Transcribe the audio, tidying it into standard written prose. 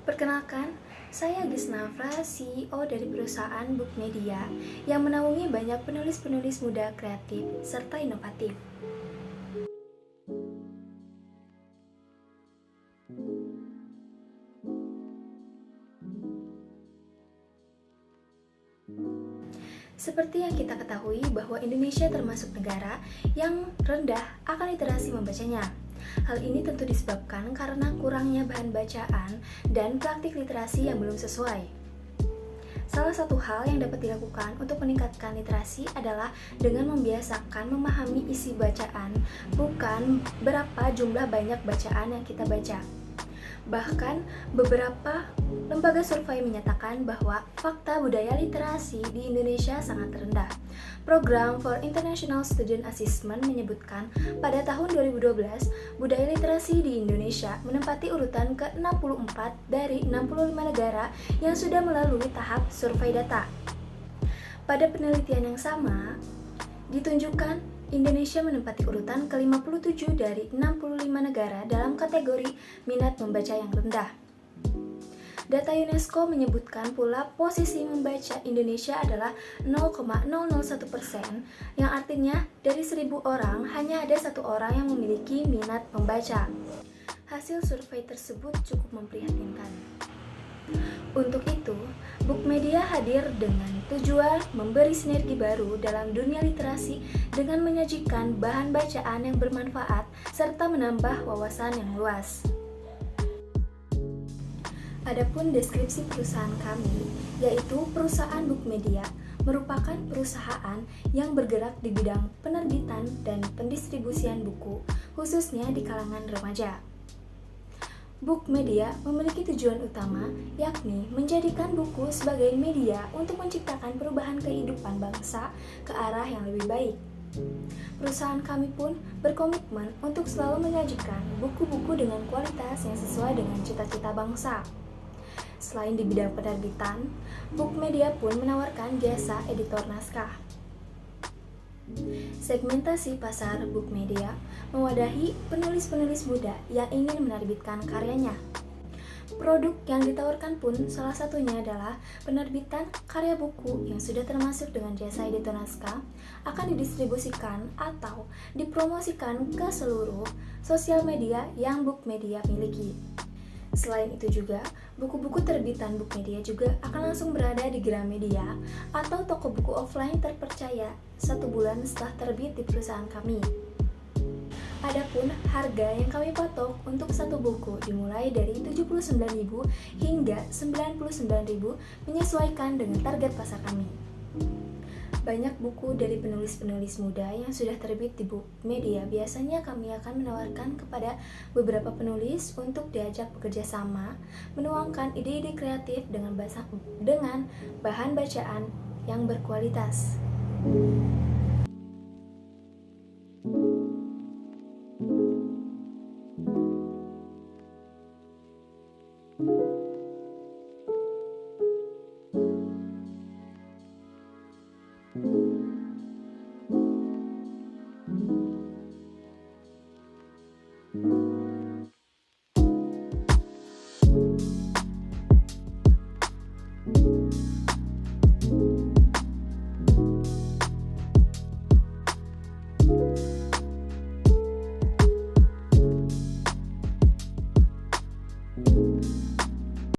Perkenalkan, saya Gisnafra, CEO dari perusahaan Book Media yang menaungi banyak penulis-penulis muda kreatif serta inovatif. Seperti yang kita ketahui bahwa Indonesia termasuk negara yang rendah akan literasi membacanya. Hal ini tentu disebabkan karena kurangnya bahan bacaan dan praktik literasi yang belum sesuai. Salah satu hal yang dapat dilakukan untuk meningkatkan literasi adalah dengan membiasakan memahami isi bacaan, bukan berapa jumlah banyak bacaan yang kita baca. Bahkan, beberapa lembaga survei menyatakan bahwa fakta budaya literasi di Indonesia sangat rendah. Program for International Student Assessment menyebutkan pada tahun 2012, budaya literasi di Indonesia menempati urutan ke-64 dari 65 negara yang sudah melalui tahap survei data. Pada penelitian yang sama, ditunjukkan Indonesia menempati urutan ke-57 dari 65 negara dalam kategori minat membaca yang rendah. Data UNESCO menyebutkan pula posisi membaca Indonesia adalah 0,001%, yang artinya dari 1.000 orang hanya ada 1 orang yang memiliki minat membaca. Hasil survei tersebut cukup memprihatinkan. Untuk itu, Book Media hadir dengan tujuan memberi sinergi baru dalam dunia literasi dengan menyajikan bahan bacaan yang bermanfaat serta menambah wawasan yang luas. Adapun deskripsi perusahaan kami, yaitu perusahaan Book Media, merupakan perusahaan yang bergerak di bidang penerbitan dan pendistribusian buku, khususnya di kalangan remaja. Book Media memiliki tujuan utama, yakni menjadikan buku sebagai media untuk menciptakan perubahan kehidupan bangsa ke arah yang lebih baik. Perusahaan kami pun berkomitmen untuk selalu menyajikan buku-buku dengan kualitas yang sesuai dengan cita-cita bangsa. Selain di bidang penerbitan, Book Media pun menawarkan jasa editor naskah. Segmentasi pasar Book Media mewadahi penulis-penulis muda yang ingin menerbitkan karyanya. Produk yang ditawarkan pun salah satunya adalah penerbitan karya buku yang sudah termasuk dengan jasa editor naskah akan didistribusikan atau dipromosikan ke seluruh sosial media yang Book Media miliki. Selain itu juga, buku-buku terbitan Book Media juga akan langsung berada di Gramedia atau toko buku offline terpercaya 1 bulan setelah terbit di perusahaan kami. Adapun harga yang kami patok untuk satu buku dimulai dari 79.000 hingga 99.000 menyesuaikan dengan target pasar kami. Banyak buku dari penulis-penulis muda yang sudah terbit di Book Media biasanya kami akan menawarkan kepada beberapa penulis untuk diajak bekerja sama, menuangkan ide-ide kreatif dengan bahan bacaan yang berkualitas.